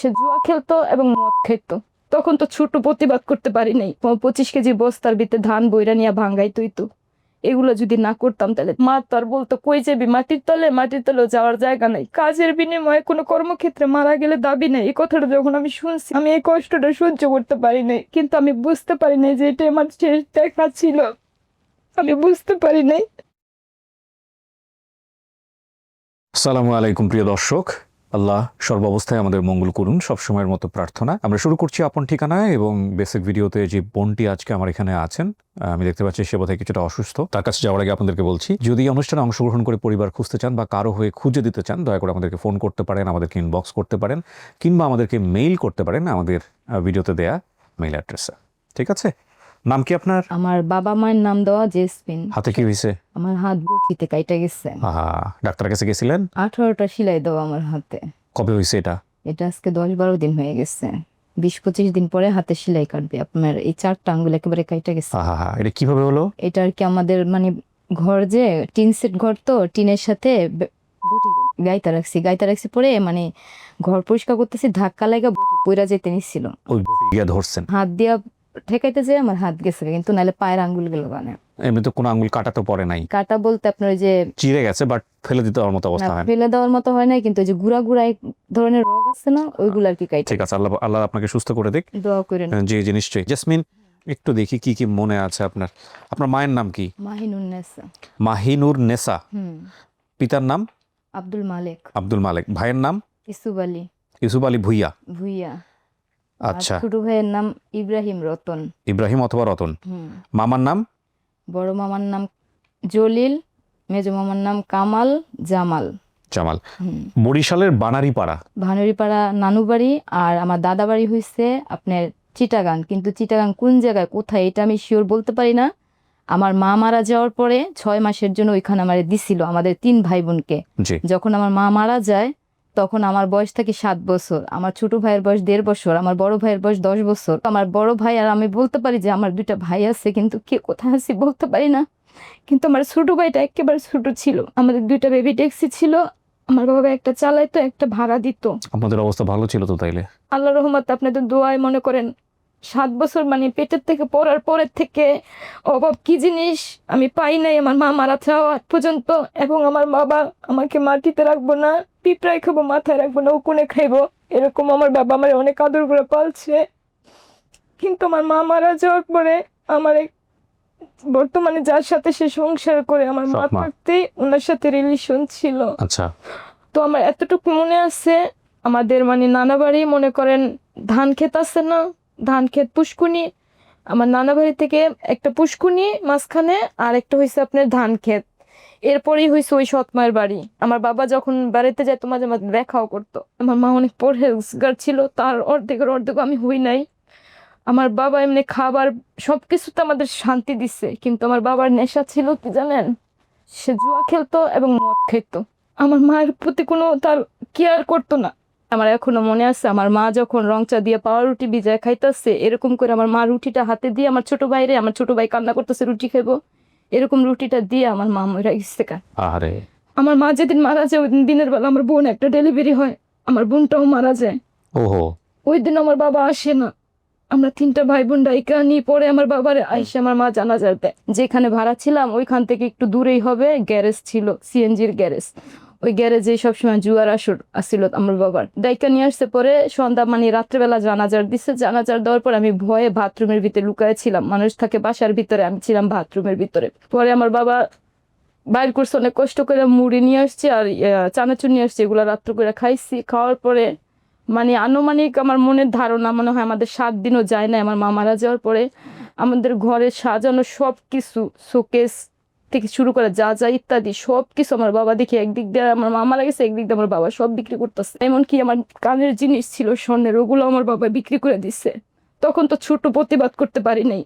সে জুয়া খেলতো এবং মদ খেত। তখন তো ছোট প্রতিবাদ করতে পারি নাই। 25 কেজি বস্তার ভিতরে ধান বইরা নিয়ে ভাঙ্গাই তুইতো। এগুলো যদি না করতাম তাহলে মা তো আর বলতো কই যাবি, মাটির তলে, মাটির তলে যাওয়ার জায়গা নাই, কাজের বিনিময়ে কোনো কর্মক্ষেত্রে মারা গেলে দাবি নাই। এই কথাটা যখন আমি শুনছি আমি এই কষ্টটা সহ্য করতে পারি নাই, কিন্তু আমি বুঝতে পারি নাই যে এটা আমার শেষ দেখা ছিল। আমি বুঝতে পারি নাই। আসসালামু আলাইকুম প্রিয় দর্শক, আল্লাহ সর্বাবস্থায় আমাদের মঙ্গল করুন, সবসময়ের মতো প্রার্থনা। আমরা শুরু করছি আপন ঠিকানায় এবং বেসিক ভিডিওতে যে বোনটি আজকে আমার এখানে আছেন, আমি দেখতে পাচ্ছি সে বোধহয় কিছুটা অসুস্থ। তার কাছে যাওয়ার আগে আপনাদেরকে বলছি, যদি অনুষ্ঠানে অংশগ্রহণ করে পরিবার খুঁজতে চান বা কারো হয়ে খুঁজে দিতে চান, দয়া করে আমাদেরকে ফোন করতে পারেন, আমাদেরকে ইনবক্স করতে পারেন, কিংবা আমাদেরকে মেইল করতে পারেন আমাদের ভিডিওতে দেয়া মেইল অ্যাড্রেসে। ঠিক আছে? নাম কি আপনার? আমার বাবা মায়ের নাম দেওয়া জেসমিন। হাতে কি হয়েছে? আমার হাত বটিতে কাইটা গেছে। ডাক্তারের কাছে গেছিলেন? 18টা সেলাই দেওয়া আমার হাতে। কবে হয়েছে এটা? এটা আজকে 10-12 দিন হয়ে গেছে। 20-25 দিন পরে হাতে সেলাই কাটবে। আপনার এই 4টা আঙ্গুল একেবারে কাইটা গেছে। এটা কিভাবে হলো? এটা আর কি আমাদের মানে ঘর যে টিন সেট ঘর, তো টিনের সাথে বটি গাইতা রাখছি পরে মানে ঘর পরিষ্কার করতেছি, ধাক্কা লাগা বটি পইরা যেতে নিছিল। ওই বটি গিয়া ধরছেন? হাত দিয়া ঠেকাইতে যে আমার হাত গেছে, কিন্তু নাহলে পায়ের আঙ্গুল গেল মানে। এমনি তো কোনো আঙ্গুল কাটা তো পড়ে নাই? কাটা বলতে আপনার ওই যে চিড়ে গেছে, বাট ফেলে দিতে মতো অবস্থা হয় না? ফেলে দেওয়ার মতো হয় না, কিন্তু ওই যে গুড়া গুড়া এক ধরনের রোগ আছে না, ওইগুলো আর কি কাইটা। ঠিক আছে, আল্লাহ আল্লাহ আপনাকে সুস্থ করে দিক। দোয়া করেন। জি জি, নিশ্চয়ই। জেসমিন, একটু দেখি কি কি মনে আছে আপনার। আপনার মায়ের নাম কি? মাহিনুন নেসা। মাহিনুর নেসা। পিতার নাম? আব্দুল মালিক। আব্দুল মালিক। ভাইয়ের নাম? ইসুব আলী। ইউসুফ আলী ভুইয়া। ভুইয়া। আচ্ছা। ছোট ভাইয়ের নাম ইব্রাহিম রতন। ইব্রাহিম অথবা রতন। মামার নাম? বড় মামার নাম জলিল, মেজো মামার নাম কামাল জামাল। জামাল। বরিশালের বানারীপাড়া। ভানুরিপাড়া নানু বাড়ি, আর আমার দাদা বাড়ি হইছে আপনার চিটাগাং। কিন্তু চিটাগাং কোন জায়গায় কোথায় এটা আমি শিওর বলতে পারি না। আমার মা মারা যাওয়ার পরে 6 মাসের জন্য ওইখানে আমার দিছিল, আমাদের 3 ভাই বোনকে। যখন আমার মা মারা যায় তখন আমার বয়স থাকে 7 বছর, আমার ছোট ভাইয়ের বয়স 1.5 বছর, আমার বড় ভাইয়ের বয়স 10 বছর। আমার বড় ভাই আর আমি বলতে পারি যে আমার 2টা ভাই আছে, কিন্তু কে কোথায় আছে বলতে পারি না। কিন্তু আমার ছোট ভাইটা একেবারে ছোট ছিল। আমাদের 2টা বেবি ট্যাক্সি ছিল, আমার বাবা একটা চালাইতো, একটা ভাড়া দিত। আপনাদের অবস্থা ভালো ছিল তো তাইলে? আল্লাহ রহমত, আপনাদের দোয়ায় মনে করেন 7 বছর মানে পেটের থেকে পড়ার পরের থেকে অভাব কি জিনিস আমি পাই নাই আমার মা মারা যাওয়া পর্যন্ত। এবং আমার বাবা আমাকে মাটিতে রাখবো না, পিঁপড়ায় খাবো, মাথায় রাখবো না, উকুনে খাইবো, এরকম আমার বাবা আমার অনেক আদর করে পালছে। কিন্তু আমার মা মারা যাওয়ার পরে আমার বর্তমানে যার সাথে সে সংসার করে, আমার মা থাকতেই ওনার সাথে রিলেশন ছিল। আচ্ছা। তো আমার এতটুকু মনে আছে, আমাদের মানে নানা বাড়ি মনে করেন ধান ক্ষেত আছে না, ধান ক্ষেত পুষ্কুনি, আমার নানা বাড়ি থেকে একটা পুষ্কুনি মাঝখানে, আর একটা হয়েছে আপনার ধান ক্ষেত, এরপরেই হয়েছে ওই সৎমায়ের বাড়ি। আমার বাবা যখন বাড়িতে যেত মাঝে মাঝে দেখাও করতো। আমার মা অনেক পরহেজগার ছিল, তার অর্ধেক আমি হই নাই। আমার বাবা এমনি খাবার সবকিছুতে আমাদের শান্তি দিচ্ছে, কিন্তু আমার বাবার নেশা ছিল কি জানেন, সে জুয়া খেলতো এবং মদ খেত। আমার মায়ের প্রতি কোনো তার কেয়ার করতো না। আমার এখনো মনে আছে, আমার মা যখন রং চা দিয়ে পাওয়া রুটি ভিজায় খাইতেছে, এরকম করে আমার মা রুটিটা হাতে দিয়ে আমার ছোট ভাই কান্না করতেছে রুটি খাইবো, এরকম রুটিটা দিয়ে আমার মা মরে গেছে। আরে, আমার মা যেদিন মারা যায় ওই দিনের বেলা আমার বোন একটা ডেলিভারি হয়, আমার বোনটাও মারা যায়। ওহো। ওই দিন আমার বাবা আসে না। আমরা 3টা ভাই বোন ডাইকা নিয়ে পরে আমার বাবার আইসে আমার মা জানাজা দেয়। যেখানে ভাড়া ছিলাম ওইখান থেকে একটু দূরেই হবে গ্যারেজ ছিল, সিএনজির গ্যারেজ। ওই গ্যারেজে সবসময় জুয়ার আসর আসছিল আমার বাবার। ডাইকা নিয়ে আসতে পরে সন্ধ্যা মানে রাত্রেবেলা জানাজার দিচ্ছে। জানাজার দেওয়ার পর আমি ভয়ে বাথরুমের ভিতরে লুকায়েছিলাম, মানুষ থাকে বাসার ভিতরে, আমি ছিলাম বাথরুমের ভিতরে। পরে আমার বাবা বাইর করছে, অনেক কষ্ট করে মুড়ি নিয়ে আসছে আর চানাচুর নিয়ে আসছে, এগুলো রাত্র করে খাইছি। খাওয়ার পরে মানে আনুমানিক আমার মনের ধারণা মনে হয় আমাদের 7 দিনও যায় না আমার মা মারা যাওয়ার পরে। আমাদের ঘরে সাজানো সব কিছু, শোকেস থেকে শুরু করে যা যা ইত্যাদি সব কিছু আমার বাবা দেখি একদিক দিয়ে আমার মা মারা গেছে, একদিক দিয়ে আমার বাবা সব বিক্রি করতেছে। এমনকি আমার কানের জিনিস ছিল স্বর্ণের, ওগুলো আমার বাবা বিক্রি করে দিচ্ছে। তখন তো ছোট প্রতিবাদ করতে পারি নাই,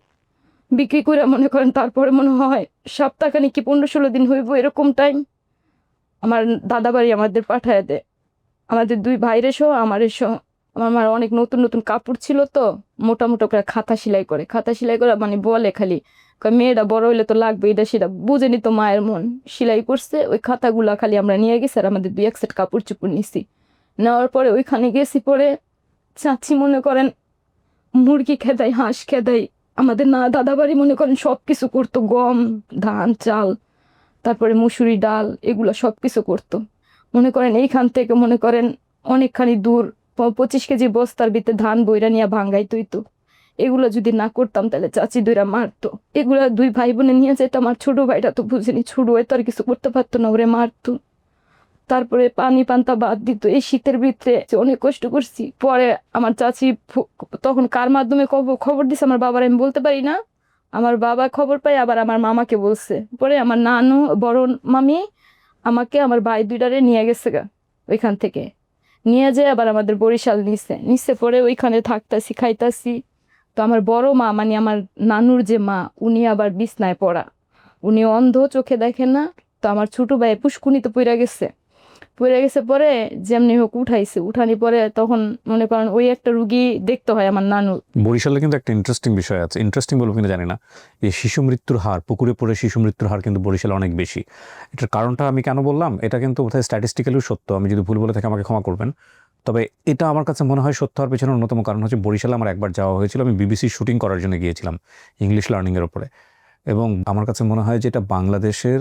বিক্রি করে মনে করেন তারপরে মনে হয় সপ্তাহখানি কি 15-16 দিন হইব এরকম টাইম আমার দাদা বাড়ি আমাদের পাঠায় দেয়, আমাদের 2 ভাইরে সহ আমার সহ। আমার মার অনেক নতুন নতুন কাপড় ছিল, তো মোটা মোটা করে খাতা সেলাই করে মানে বলে খালি মেয়েটা বড় হইলে তো লাগবে, এটা সেটা বুঝেনি তো মায়ের মন। সেলাই করছে ওই খাতাগুলা খালি আমরা নিয়ে গেছি, আর আমাদের 2-1 সেট কাপড় চোপড় নিছি। নেওয়ার পরে ওইখানে গেছি, পরে চাচি মনে করেন মুরগি খেদাই, হাঁস খেদাই, আমাদের না দাদাবাড়ি মনে করেন সব কিছু করতো, গম, ধান, চাল, তারপরে মুসুরি ডাল, এগুলো সব কিছু করতো। মনে করেন এইখান থেকে মনে করেন অনেকখানি দূর 25 কেজি বস্তার ভিতরে ধান বইরা নিয়ে ভাঙ্গাই তৈতো। এগুলো যদি না করতাম তাহলে চাচি দুইরা মারতো। এগুলা 2 ভাই বোনে নিয়ে যেত, আমার ছোট ভাইটা তো বুঝেনি, ছোট ভাই তো আর কিছু করতে পারতো না, ওরে মারতো। তারপরে পানি পান্তা বাদ দিত। এই শীতের ভিতরে যে অনেক কষ্ট করছি। পরে আমার চাচি তখন কার মাধ্যমে খবর দিছে আমার বাবার আমি বলতে পারি না। আমার বাবা খবর পায়, আবার আমার মামাকে বলছে। পরে আমার নানু, বড় মামি আমাকে আমার ভাই দুইটারে নিয়ে গেছে গা ওইখান থেকে, নিয়ে যেয়ে আবার আমাদের বরিশাল নিচে পরে ওইখানে থাকতাছি, খাইতাছি। তো আমার বড় মা মানে আমার নানুর যে মা, উনি আবার বিছনায় পড়া, উনি অন্ধ, চোখে দেখেন না। তো আমার ছোট ভাই পুষ্কুনিতে পড়ে গেছে পরে যেমনি হোক উঠানি পরে তখন মনে করেন ওই একটা রুগী দেখতে হয় আমার নানু। বরিশালে কিন্তু একটা ইন্টারেস্টিং বিষয় আছে, ইন্টারেস্টিং বলবো কিনা জানি না, এই শিশু মৃত্যুর হার, পুকুরে পড়ে শিশু মৃত্যুর হার কিন্তু বরিশালে অনেক বেশি। এটার কারণটা আমি কেন বললাম, এটা কিন্তু বোধহয় স্ট্যাটিস্টিক্যালিও সত্য, আমি যদি ভুল বলে থাকি আমাকে ক্ষমা করবেন। তবে এটা আমার কাছে মনে হয় সত্য হওয়ার পেছনে অন্যতম কারণ হচ্ছে বরিশালে আমার একবার যাওয়া হয়েছিল, আমি বিবিসি শুটিং করার জন্য গিয়েছিলাম ইংলিশ লার্নিংয়ের উপরে। এবং আমার কাছে মনে হয় যে এটা বাংলাদেশের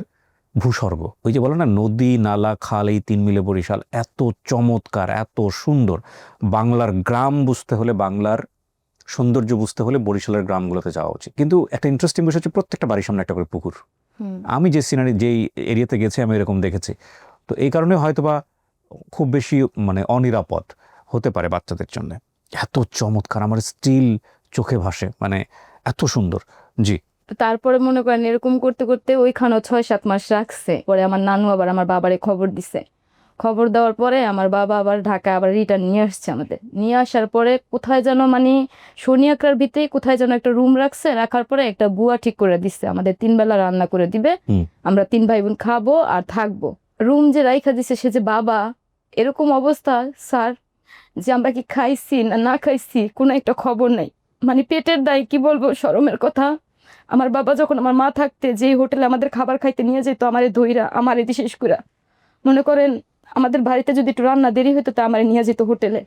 ভূস্বর্গ। ওই যে বলে না, নদী নালা খাল, এই 3 মিলে বরিশাল, এত চমৎকার, এত সুন্দর। বাংলার গ্রাম বুঝতে হলে, বাংলার সৌন্দর্য বুঝতে হলে বরিশালের গ্রামগুলোতে যাওয়া উচিত। কিন্তু একটা ইন্টারেস্টিং বিষয় হচ্ছে প্রত্যেকটা বাড়ির সামনে একটা করে পুকুর। আমি যে সিনারি, যেই এরিয়াতে গেছি আমি এরকম দেখেছি। তো এই কারণে হয়তোবা খুব বেশি মানে অনিরাপদ হতে পারে বাচ্চাদের জন্য। এত চমৎকার, আমার স্টিল চোখে ভাসে, মানে এত সুন্দর। জি। তারপরে মনে করেন এরকম করতে করতে ওইখানেও 6-7 মাস রাখছে। পরে আমার নানু আবার আমার বাবারে খবর দিছে। খবর দেওয়ার পরে আমার বাবা আবার ঢাকায় আবার রিটার্ন নিয়ে আসছে আমাদের। নিয়ে আসার পরে কোথায় যেন মানে শনি একরার ভিতরেই কোথায় যেন একটা রুম রাখছে, রাখার পরে একটা বুয়া ঠিক করে দিচ্ছে, আমাদের 3 বেলা রান্না করে দিবে, আমরা 3 ভাই বোন খাবো আর থাকবো। রুম যে রাইখা দিছে সে যে বাবা, এরকম অবস্থা স্যার যে আমরা কি খাইছি না না খাইছি কোনো একটা খবর নাই। মানে পেটের দায়, কি বলবো, শরমের কথা। আমার বাবা যখন আমার মা থাকতে যে হোটেলে আমাদের খাবার খাইতে নিয়ে যেত, আমারে ধইরা, আমারে বিশেষ করে মনে করেন আমাদের বাড়িতে যদি একটু রান্না দেরি হতো তা আমারে নিয়ে যেত হোটেলে।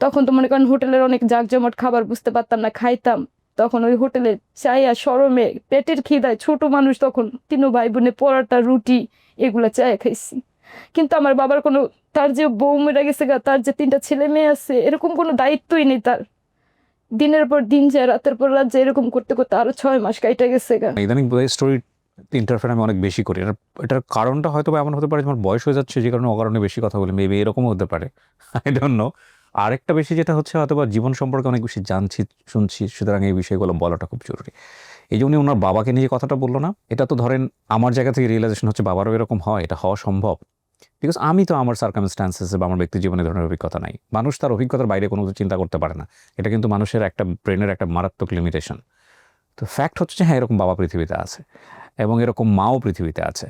তখন তো মনে করেন হোটেলের অনেক জাঁকজমট খাবার বুঝতে পারতাম না, খাইতাম। তখন ওই হোটেলে চাইয়া শরমে পেটের খিদায়, ছোট মানুষ তখন 3 ভাই বোনে পরোটা রুটি এগুলা চাইয়া খাইছি। কিন্তু আমার বাবার কোনো, তার যে বউ মেরে গেছে গা, তার যে 3টা ছেলে মেয়ে আছে, এরকম কোনো দায়িত্বই নেই তার। দিনের পর দিন যায়, রাতের পর রাত যায়, এরকম করতে করতে আরো 6 মাস কাইটা গেছে গা। ইদানিং স্টোরি ইন্টারফেয়ার আমি অনেক বেশি করি। এটার কারণটা হয়তো এমন হতে পারে যে আমার বয়স হয়ে যাচ্ছে, যে কারণে অকারণে বেশি কথা বলি, মেবি এরকমও হতে পারে, আই ডোন্ট নো। আরেকটা বেশি যেটা হচ্ছে, হয়তো বা জীবন সম্পর্কে অনেক বেশি জানছি, শুনছি, সুতরাং এই বিষয়গুলো বলাটা খুব জরুরি। এই যে উনি ওনার বাবাকে নিয়ে কথাটা বললো না, এটা তো ধরেন আমার জায়গা থেকে রিয়েলাইজেশন হচ্ছে বাবারও এরকম হয়, এটা হওয়া সম্ভব। বিকজ আমি তো আমার সার্কামস্ট্যান্সেসে বা আমার ব্যক্তি জীবনে ধরনের অভিজ্ঞতা নাই। মানুষ তার অভিজ্ঞতার বাইরে কোনো কিছু চিন্তা করতে পারে না, এটা কিন্তু মানুষের একটা ব্রেনের একটা মারাত্মক লিমিটেশন। তো ফ্যাক্ট হচ্ছে যে হ্যাঁ, এরকম বাবা পৃথিবীতে আছে এবং এরকম মাও পৃথিবীতে আছে।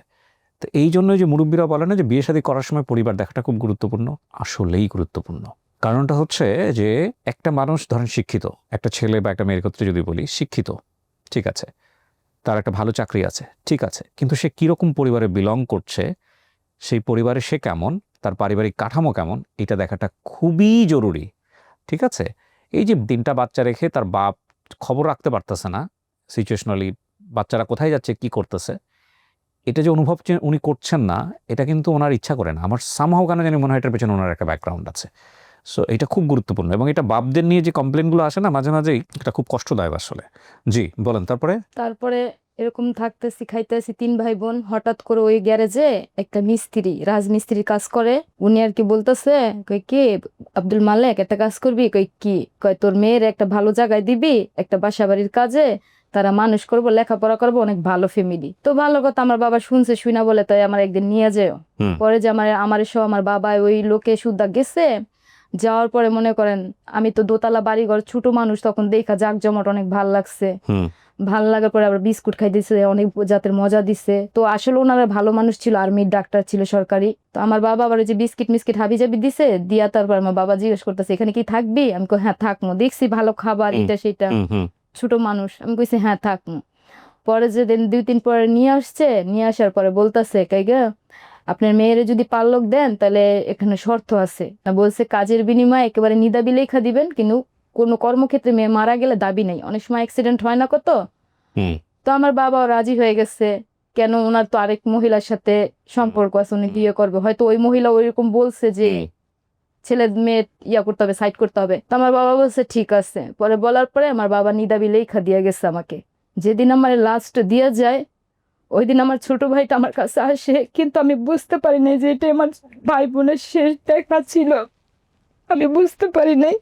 তো এই জন্য যে মুরব্বীরা বলে না যে বিয়ে শাদী করার সময় পরিবার দেখাটা খুব গুরুত্বপূর্ণ, আসলেই গুরুত্বপূর্ণ। কারণটা হচ্ছে যে একটা মানুষ ধরেন শিক্ষিত, একটা ছেলে বা একটা মেয়ের ক্ষেত্রে যদি বলি শিক্ষিত, ঠিক আছে, তার একটা ভালো চাকরি আছে, ঠিক আছে, কিন্তু সে কীরকম পরিবারে বিলং করছে, সেই পরিবারে সে কেমন, তার পারিবারিক কাঠামো কেমন, এটা দেখাটা খুবই জরুরি। ঠিক আছে, এই যে 3টা বাচ্চা রেখে তার বাপ খবর রাখতে পারতেছে না সিচুয়েশনালি, বাচ্চারা কোথায় যাচ্ছে কি করতেছে, এটা যে অনুভব উনি করছেন না, এটা কিন্তু ওনার ইচ্ছা করে না। আমার সামহাও কেন জানি মনে হয় এটার পেছনে ওনার একটা ব্যাকগ্রাউন্ড আছে। সো এটা খুব গুরুত্বপূর্ণ। এবং এটা বাপদের নিয়ে যে কমপ্লেনগুলো আসে না মাঝে মাঝেই, এটা খুব কষ্টদায়ক আসলে। জি বলেন। তারপরে এরকম থাকতেছি, খাইতেছি 3 ভাই বোন। হঠাৎ করে ওই গ্যারেজে একটা মিস্ত্রি, রাজমিস্ত্রির কাজ করে, উনি আর কি বলতেছে, কই কি আব্দুল মালেক একটা কাজ করবি? কই কি? কয় তোর মেয়ের একটা ভালো জায়গায় দিবি, একটা বাসা বাড়ির কাজে, তারা মানুষ করবো, লেখাপড়া করবো, অনেক ভালো ফ্যামিলি। তো ভালো কথা, আমার বাবা শুনছে, শুনা বলে তাই আমার একদিন নিয়ে যেও। পরে যে আমার সহ আমার বাবা ওই লোকে সুদ্ধা গেছে। যাওয়ার পরে মনে করেন আমি তো দোতলা বাড়িঘর, ছোট মানুষ, তখন দেখা জাঁকজমট অনেক ভাল লাগছে। ভাল লাগার পরে আবার বিস্কুট খাই দিছে, অনেক জাতের মজা দিছে। তো আসলে ওনারা ভালো মানুষ ছিল, আর্মির ডাক্তার ছিল সরকারি। তো আমার বাবা আবার যে বিস্কিট মিস্কিট হাবি জাবি দিছে দিয়া, তারপর আমার বাবা জিজ্ঞেস করতেছে এখানে কি থাকবি? আমি কই হ্যাঁ থাকবো, দেখছি ভালো খাবার, এটা সেটা, ছোট মানুষ, আমি কইছি হ্যাঁ থাকবো। পরে যে দিন 2-3 পরে নিয়ে আসছে, নিয়ে আসার পরে বলতেছে কাইগা আপনার মেয়েরে যদি পাল্লক দেন তাহলে এখানে শর্ত আছে, না বলছে কাজের বিনিময়ে একেবারে নিদাবি লেখা দিবেন, কিন্তু কোনো কর্মক্ষেত্রে মেয়ে মারা গেলে দাবি নেই। অনেক সময় অ্যাক্সিডেন্ট হয় না কত, হুম তো আমার বাবাও রাজি হয়ে গেছে। কেন, ওনার তো আরেক মহিলার সাথে সম্পর্ক আছে, উনি বিয়ে করবে, হয়তো ওই মহিলা ওইরকম বলছে যে ছেলে মেয়ে ইয়া করতে হবে, সাইড করতে হবে। তো আমার বাবা বলছে ঠিক আছে। পরে বলার পরে আমার বাবা নিদাবি লেখা দিয়ে গেছে আমাকে। যেদিন আমার লাস্ট দিয়ে যায় ওই দিন আমার ছোট ভাইটা আমার কাছে আসে, কিন্তু আমি বুঝতে পারি নাই যে এটা আমার ভাই বোনের শেষ দেখা ছিল। আমি বুঝতে পারি নাই।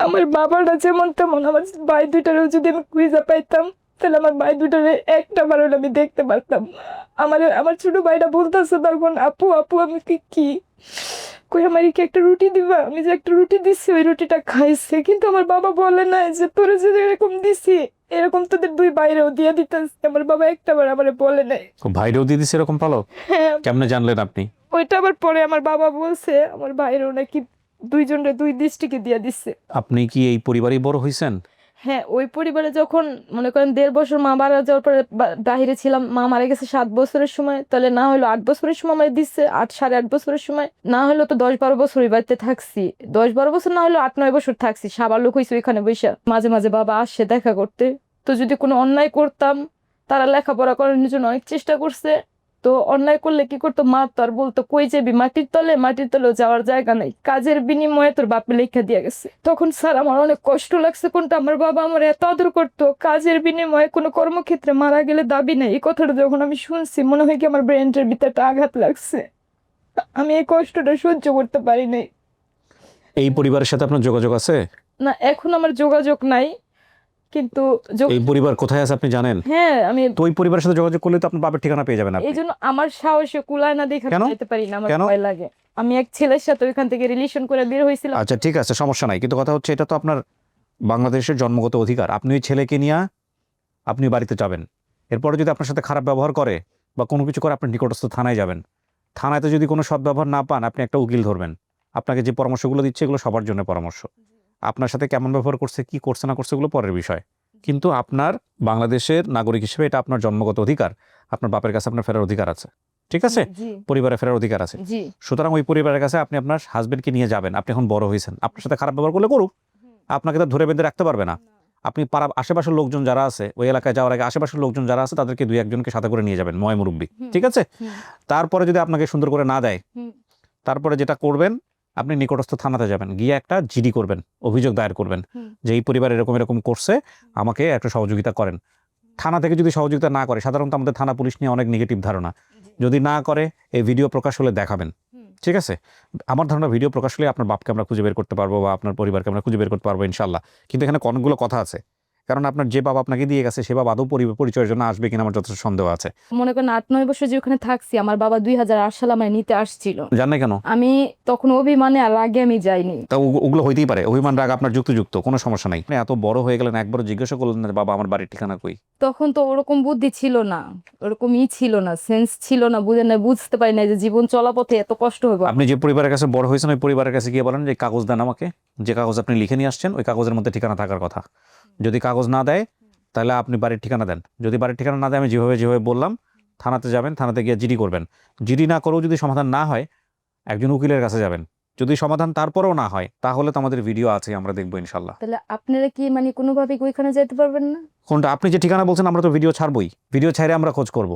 আমার বাবাটা যেমন তেমন, আমার ভাই দুইটারও যদি আমি খুঁজে পাইতাম তাহলে আমার ভাই দুইটারে একটা বার হলে আমি দেখতে পারতাম। আমার ছোট ভাইটা বলতেছে তখন, আপু আপু আমি কি কই আমার কি একটা রুটি দিবা? আমি যে একটা রুটি দিচ্ছি ওই রুটিটা খাইছে, কিন্তু আমার বাবা বলে নাই যে তোরে যে এরকম দিছি এরকম তোদের দুই বাইরেও দিয়ে দিতেছে। আমার বাবা একটা বার আমারে বলে নাই। ভাইরেও দিয়ে দিছে এরকম পালক? হ্যাঁ, কেমনে জানলেন আপনি? ওইটা আবার পরে আমার বাবা বলছে আমার বাইরেও নাকি দুইজনের দুই দৃষ্টিকে দিয়ে দিচ্ছে। আপনি কি এই পরিবারেই বড় হইছেন? হ্যাঁ, ওই পরিবারে যখন মনে করেন 1.5 বছর মা মারা যাওয়ার পরে বাহিরে ছিলাম, মা মারা গেছে 7 বছরের সময়, তাহলে না হলো 8 বছরের সময় আমায় দিচ্ছে, 8 সাড়ে 8 বছরের সময়, না হলো তো 10-12 বছর ওই বাড়িতে থাকছি। 10-12 বছর না হলো 8-9 বছর থাকছি। সাবার লোক হয়েছে ওইখানে বৈশা। মাঝে মাঝে বাবা আসে দেখা করতে। তো যদি কোনো অন্যায় করতাম, তারা লেখাপড়া করানোর জন্য অনেক চেষ্টা করছে। তো অন্যায় করলে কি করতো, মা তো আর বলতো কই যাবি মাটির তলে, মাটির তলেও যাওয়ার জায়গা নাই, কাজের বিনিময়ে তোর বাপে লেখা দিয়ে গেছে। তখন স্যার আমার অনেক কষ্ট লাগছে, কোনটা আমার বাবা আমার এত আদর করতো, কাজের বিনিময়ে কোনো কর্মক্ষেত্রে মারা গেলে দাবি নেই। এই কথাটা যখন আমি শুনছি মনে হয় কি আমার ব্রেনের ভিতরে একটা আঘাত লাগছে। আমি এই কষ্টটা সহ্য করতে পারি নাই। এই পরিবারের সাথে আপনার যোগাযোগ আছে? না, এখন আমার যোগাযোগ নাই, কিন্তু এই পরিবার কোথায় আছে আপনি জানেন? হ্যাঁ, আমি তো ওই পরিবারের সাথে যোগাযোগ করলে তো আপনার বাবার ঠিকানা পেয়ে যাবেন আপনি। এই জন্য আমার সাহসে কুলায় না দেখা কেন? যেতে পারি না, আমার কেন? ভয় লাগে। আমি এক ছেলের সাথে ওইখান থেকে রিলেশন করে বের হয়েছিলাম। আচ্ছা ঠিক আছে, সমস্যা নাই, কিন্তু কথা হচ্ছে এটা তো আপনার বাংলাদেশের জন্মগত অধিকার। আপনি ওই ছেলেকে নিয়ে আপনি বাড়িতে যাবেন, এরপরে যদি আপনার সাথে খারাপ ব্যবহার করে বা কোনো কিছু করে আপনি নিকটস্থ থানায় যাবেন। থানাতে যদি কোনো সৎ ব্যবহার না পান, আপনি একটা উকিল ধরবেন। আপনাকে যে পরামর্শগুলো দিচ্ছে এগুলো সবার জন্য পরামর্শ। আপনার সাথে কেমন ব্যবহার করছে, কি করছে না করছে এগুলো পরের বিষয়, কিন্তু আপনার বাংলাদেশের নাগরিক হিসেবে এটা আপনার জন্মগত অধিকার। আপনার বাপের কাছে আপনার ফেরার অধিকার আছে, ঠিক আছে? জি পরিবারে ফেরার অধিকার আছে। জি সুতরাং ওই পরিবারের কাছে আপনি আপনার হাজবেন্ডকে নিয়ে যাবেন। আপনি এখন বড় হয়েছেন, আপনার সাথে খারাপ ব্যবহার করলে করুক, আপনাকে তো ধরে বেঁধে রাখতে পারবে না। আপনি পাড়া আশেপাশের লোকজন যারা আছে, ওই এলাকায় যাওয়ার আগে আশেপাশের লোকজন যারা আছে তাদেরকে 2-1 জনকে সাথে করে নিয়ে যাবেন, ময় মুরব্বী, ঠিক আছে? তারপরে যদি আপনাকে সুন্দর করে না দেয়, তারপরে যেটা করবেন, আপনি নিকটস্থ থানাতে যাবেন, গিয়ে একটা জিডি করবেন, অভিযোগ দায়ের করবেন যে এই পরিবার এরকম এরকম করছে, আমাকে একটা সহযোগিতা করেন। থানা থেকে যদি সহযোগিতা না করে, সাধারণত আমাদের থানা পুলিশ নিয়ে অনেক নেগেটিভ ধারণা, যদি না করে এই ভিডিও প্রকাশ হলে দেখাবেন, ঠিক আছে? আমার ধারণা ভিডিও প্রকাশ হলে আপনার বাপকে আমরা খুঁজে বের করতে পারবো বা আপনার পরিবারকে আমরা খুঁজে বের করতে পারবো ইনশাল্লাহ। কিন্তু এখানে অনেকগুলো কথা আছে, কারণ আপনার যে বাবা আপনাকে দিয়ে গেছে সে বাবা আদৌ পরিচয়ের জন্য আসবে কিনা আমার যথেষ্ট সন্দেহ আছে। মনে করেন 8-9 বছর যে ওখানে থাকছি, আমার বাবা 2008 সালে আমায় নিতে আসছিল। জান না কেন? আমি তখন অভিমানে আর আগে আমি যাইনি। তা ওগুলো হইতেই পারে, অভিমান রাগ আপনার যুক্ত, কোনো সমস্যা নাই। আপনি এত বড় হয়ে গেলেন, একবার জিজ্ঞাসা করলেন না বাবা আমার বাড়ির ঠিকানা কই? তখন তো ওরকম বুদ্ধি ছিল না, ওরকম ছিল না, সেন্স ছিল না, বুঝতে পারি না যে জীবন চলাপথে এত কষ্ট হবে। আপনি যে পরিবারের কাছে বড় হয়েছেন ওই পরিবারের কাছে গিয়ে বলেন যে কাগজ দেন আমাকে, যে কাগজ আপনি লিখে নিয়ে আসছেন ওই কাগজের মধ্যে ঠিকানা থাকার কথা। যদি কাগজ না দেয় তাহলে আপনি বাড়ির ঠিকানা দেন। যদি বাড়ির ঠিকানা না দেয়, আমি যেভাবে বললাম থানাতে যাবেন, থানাতে গিয়ে জিডি করবেন। জিডি না করেও যদি সমাধান না হয়, একজন উকিলের কাছে যাবেন। যদি সমাধান তারপরেও না হয়, তাহলে তো আমাদের ভিডিও আছে, আমরা দেখবো ইনশাল্লাহ। তাহলে আপনারা কি কোনোভাবে ওইখানে যেতে পারবেন না? কোনটা? আপনি যে ঠিকানা বলছেন আমরা তো ভিডিও ছাড়বই, ভিডিও ছাড়ে আমরা খোঁজ করব।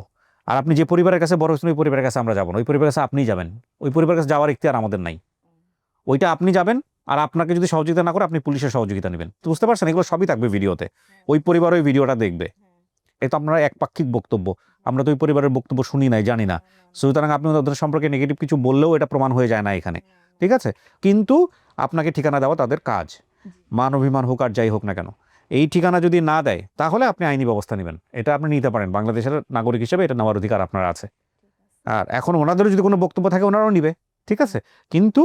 আর আপনি যে পরিবারের কাছে বড় হয়েছেন ওই পরিবারের কাছে আমরা যাবো না, ওই পরিবারের কাছে আপনিই যাবেন। ওই পরিবারের কাছে যাওয়ার ইখতিয়ার আমাদের নাই, ওইটা আপনি যাবেন। আর আপনাকে যদি সহযোগিতা না করে আপনি পুলিশের সহযোগিতা নেবেন, বুঝতে পারছেন? এগুলো সবই থাকবে ভিডিওতে, ওই পরিবার ওই ভিডিওটা দেখবে। এটা আপনারা একপাক্ষিক বক্তব্য, আমরা তো ওই পরিবারের বক্তব্য শুনি নাই, জানি না। সুতরাং আপনি ওদের সম্পর্কে নেগেটিভ কিছু বললেও এটা প্রমাণ হয়ে যায় না এখানে, ঠিক আছে? কিন্তু আপনাকে ঠিকানা দেওয়া তাদের কাজ, মান অভিমান হোক আর যাই হোক না কেন। এই ঠিকানা যদি না দেয় তাহলে আপনি আইনি ব্যবস্থা নেবেন, এটা আপনি নিতে পারেন। বাংলাদেশের নাগরিক হিসেবে এটা নেওয়ার অধিকার আপনার আছে। আর এখন ওনাদেরও যদি কোনো বক্তব্য থাকে ওনারাও নিবে, ঠিক আছে? কিন্তু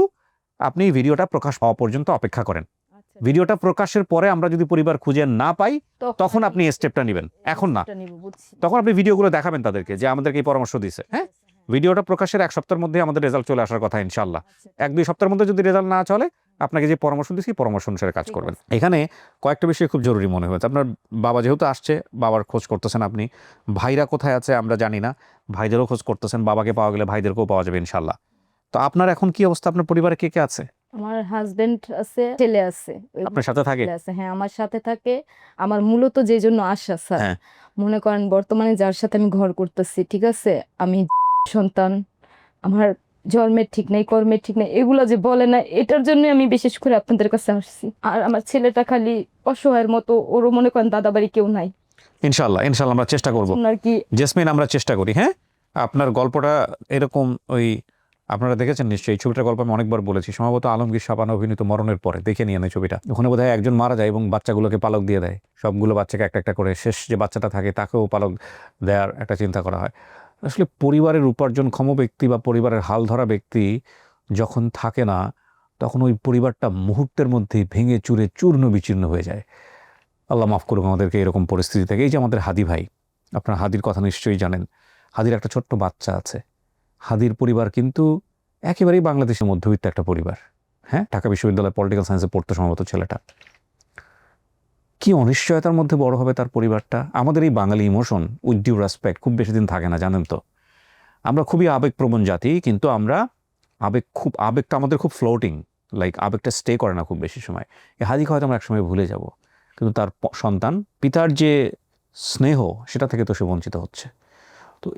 আপনি ভিডিওটা প্রকাশ হওয়া পর্যন্ত অপেক্ষা করেন। ভিডিওটা প্রকাশের পরে আমরা যদি পরিবার খুঁজে না পাই, তখন আপনি স্টেপটা নেবেন, এখন না। তখন আপনি ভিডিওগুলো দেখাবেন তাদেরকে যে আমাদেরকে এই পরামর্শ দিয়েছে। হ্যাঁ, ভিডিওটা প্রকাশের 1 সপ্তাহের মধ্যে আমাদের রেজাল্ট চলে আসার কথা ইনশাল্লাহ। 1-2 সপ্তাহের মধ্যে যদি রেজাল্ট না চলে আপনাকে যে পরামর্শ দিচ্ছি পরামর্শ অনুসারে কাজ ঠিক করবেন। আছে। এখানে কয়েকটা বিষয় খুব জরুরি মনে হয়েছে। আপনার বাবা যেহেতু আসছে, বাবার খোঁজ করতেছেন আপনি, ভাইরা কোথায় আছে আমরা জানি না, ভাইদেরও খোঁজ করতেছেন, বাবাকে পাওয়া গেলে ভাইদেরকেও পাওয়া যাবে ইনশাল্লাহ। তো আপনার এখন কি অবস্থা, আপনার পরিবারে কে কে আছে? আমার হাজবেন্ড আছে, ছেলে আছে। আপনার সাথে থাকে? ছেলে আছে, হ্যাঁ আমার সাথে থাকে। আমার মূলত যে জন্য আসা স্যার, হ্যাঁ। মনে করেন বর্তমানে যার সাথে আমি ঘর করতেছি, ঠিক আছে, আমি সন্তান, আমার জন্মের ঠিক নেই, কর্মের ঠিক নেই, এগুলো যে বলে না, এটার জন্য আমি বিশেষ করে আপনাদের কাছে আসছি। আর আমার ছেলেটা খালি অসহায়ের মতো, ওরও মনে করেন দাদা বাড়ি কেউ নাই। ইনশাল্লাহ ইনশাল্লাহ আমরা চেষ্টা করব আর কি জেসমিন, আমরা চেষ্টা করি। হ্যাঁ, আপনার গল্পটা এরকম, ওই আপনারা দেখেছেন নিশ্চয়ই, এই ছবিটার গল্প আমি অনেকবার বলেছি, সম্ভবত আলমগীর শাবানা অভিনীত মরণের পরে, দেখে নিয়ে এই ছবিটা। ওখানে বোধহয় একজন মারা যায় এবং বাচ্চাগুলোকে পালক দিয়ে দেয়, সবগুলো বাচ্চাকে একটা একটা করে, শেষ যে বাচ্চাটা থাকে তাকেও পালক দেওয়ার একটা চিন্তা করা হয়। আসলে পরিবারের উপার্জনক্ষম ব্যক্তি বা পরিবারের হাল ধরা ব্যক্তি যখন থাকে না, তখন ওই পরিবারটা মুহূর্তের মধ্যেই ভেঙে চুরে চূর্ণ বিচূর্ণ হয়ে যায়। আল্লাহ মাফ করুক আমাদেরকে এরকম পরিস্থিতি থেকে। এই যে আমাদের হাদি ভাই, আপনার হাদির কথা নিশ্চয়ই জানেন, হাদির একটা ছোট্ট বাচ্চা আছে। হাদির পরিবার কিন্তু একেবারেই বাংলাদেশের মধ্যবিত্ত একটা পরিবার। হ্যাঁ, ঢাকা বিশ্ববিদ্যালয়ে পলিটিক্যাল সায়েন্সে পড়তে সম্ভবত ছেলেটা। কি অনিশ্চয়তার মধ্যে বড় হবে তার পরিবারটা। আমাদের এই বাঙালি ইমোশন, উইথ ডিউ রেসপেক্ট, খুব বেশি দিন থাকে না জানেন তো। আমরা খুবই আবেগপ্রবণ জাতি, কিন্তু আমরা আবেগটা আমাদের খুব ফ্লোটিং, লাইক আবেগটা স্টে করে না খুব বেশি সময়। এই হাদিকে হয়তো আমরা একসময় ভুলে যাব, কিন্তু তার সন্তান, পিতার যে স্নেহ, সেটা থেকে তো সে বঞ্চিত হচ্ছে। তো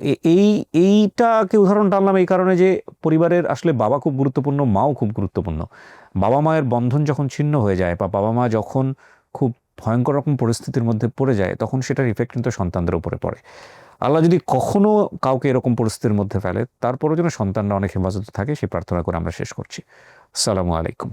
এইটাকে উদাহরণ টানলাম এই কারণে যে পরিবারের আসলে বাবা খুব গুরুত্বপূর্ণ, মাও খুব গুরুত্বপূর্ণ। বাবা মায়ের বন্ধন যখন ছিন্ন হয়ে যায়, বা বাবা মা যখন খুব ভয়ঙ্কর রকম পরিস্থিতির মধ্যে পড়ে যায়, তখন সেটার ইফেক্ট কিন্তু সন্তানদের উপরে পড়ে। আল্লাহ যদি কখনো কাউকে এরকম পরিস্থিতির মধ্যে ফেলে, তারপরও যেন সন্তানরা অনেক হেফাজতে থাকে, সেই প্রার্থনা করে আমরা শেষ করছি। আসসালামু আলাইকুম।